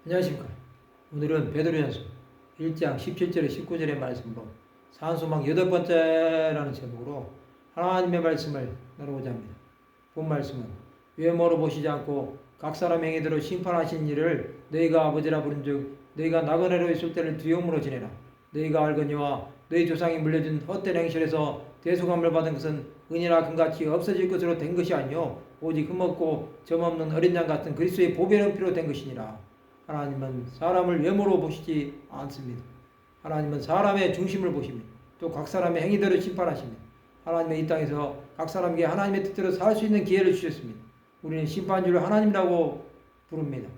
안녕하십니까. 오늘은 베드로전서 1장 17절에 19절의 말씀으로 산소망 8번째라는 제목으로 하나님의 말씀을 나누고자 합니다. 본 말씀은 외모로 보시지 않고 각 사람 행위대로 심판하신 이를 너희가 아버지라 부른즉 너희가 나그네로 있을 때를 두려움으로 지내라. 너희가 알거니와 너희 조상이 물려준 헛된 행실에서 대속함을 받은 것은 은이나 금같이 없어질 것으로 된 것이 아니요 오직 흠없고 점없는 어린 양 같은 그리스도의 보배로운 피로 된 것이니라. 하나님은 사람을 외모로 보시지 않습니다. 하나님은 사람의 중심을 보십니다. 또 각 사람의 행위대로 심판하십니다. 하나님은 이 땅에서 각 사람에게 하나님의 뜻대로 살 수 있는 기회를 주셨습니다. 우리는 심판주를 하나님이라고 부릅니다.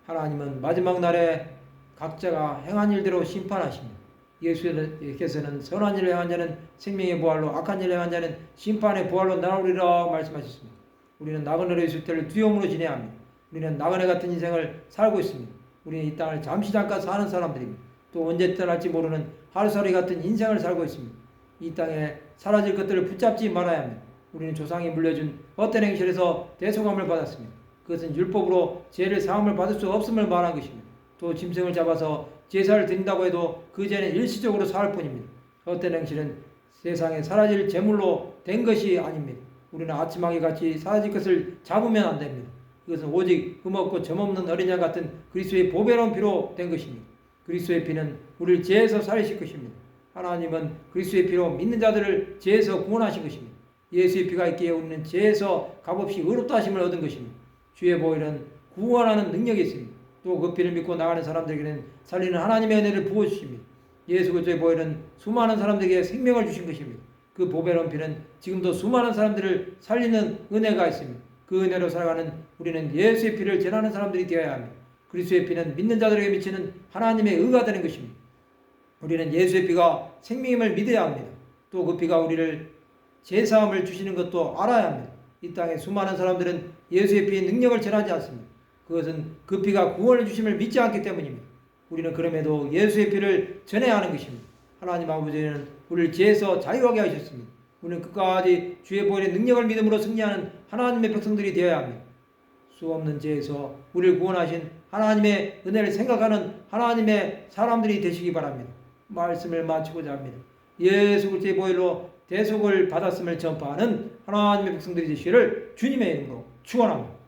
하나님은 마지막 날에 각자가 행한 일대로 심판하십니다. 예수께서는 선한 일을 행한 자는 생명의 부활로 악한 일을 행한 자는 심판의 부활로 나오리라 말씀하셨습니다. 우리는 나그네로 있을 때를 두려움으로 지내야 합니다. 우리는 나그네 같은 인생을 살고 있습니다. 우리는 이 땅을 잠시 잠깐 사는 사람들입니다. 또 언제 떠날지 모르는 하루살이 같은 인생을 살고 있습니다. 이 땅에 사라질 것들을 붙잡지 말아야 합니다. 우리는 조상이 물려준 헛된 행실에서 대속함을 받았습니다. 그것은 율법으로 죄를 사함을 받을 수 없음을 말한 것입니다. 또 짐승을 잡아서 제사를 드린다고 해도 그 죄는 일시적으로 사할 뿐입니다. 헛된 행실은 세상에 사라질 제물로 된 것이 아닙니다. 우리는 아침하게 같이 사라질 것을 잡으면 안 됩니다. 그것은 오직 흠없고 점없는 어린 양 같은 그리스도의 보배로운 피로 된 것입니다. 그리스도의 피는 우리를 죄에서 살리실 것입니다. 하나님은 그리스도의 피로 믿는 자들을 죄에서 구원하신 것입니다. 예수의 피가 있기에 우리는 죄에서 값없이 의롭다 하심을 얻은 것입니다. 주의 보혈은 구원하는 능력이 있습니다. 또 그 피를 믿고 나가는 사람들에게는 살리는 하나님의 은혜를 부어주십니다. 예수 그리스도의 보혈은 수많은 사람들에게 생명을 주신 것입니다. 그 보배로운 피는 지금도 수많은 사람들을 살리는 은혜가 있습니다. 그 은혜로 살아가는 우리는 예수의 피를 전하는 사람들이 되어야 합니다. 그리스도의 피는 믿는 자들에게 미치는 하나님의 의가 되는 것입니다. 우리는 예수의 피가 생명임을 믿어야 합니다. 또 그 피가 우리를 제사함을 주시는 것도 알아야 합니다. 이 땅에 수많은 사람들은 예수의 피의 능력을 전하지 않습니다. 그것은 그 피가 구원을 주심을 믿지 않기 때문입니다. 우리는 그럼에도 예수의 피를 전해야 하는 것입니다. 하나님 아버지는 우리를 죄에서 자유하게 하셨습니다. 우리는 끝까지 주의 보혈의 능력을 믿음으로 승리하는 하나님의 백성들이 되어야 합니다. 수없는 죄에서 우리를 구원하신 하나님의 은혜를 생각하는 하나님의 사람들이 되시기 바랍니다. 말씀을 마치고자 합니다. 예수 그리스도의 보혈로 대속을 받았음을 전파하는 하나님의 백성들이 되시기를 주님의 이름으로 축원합니다.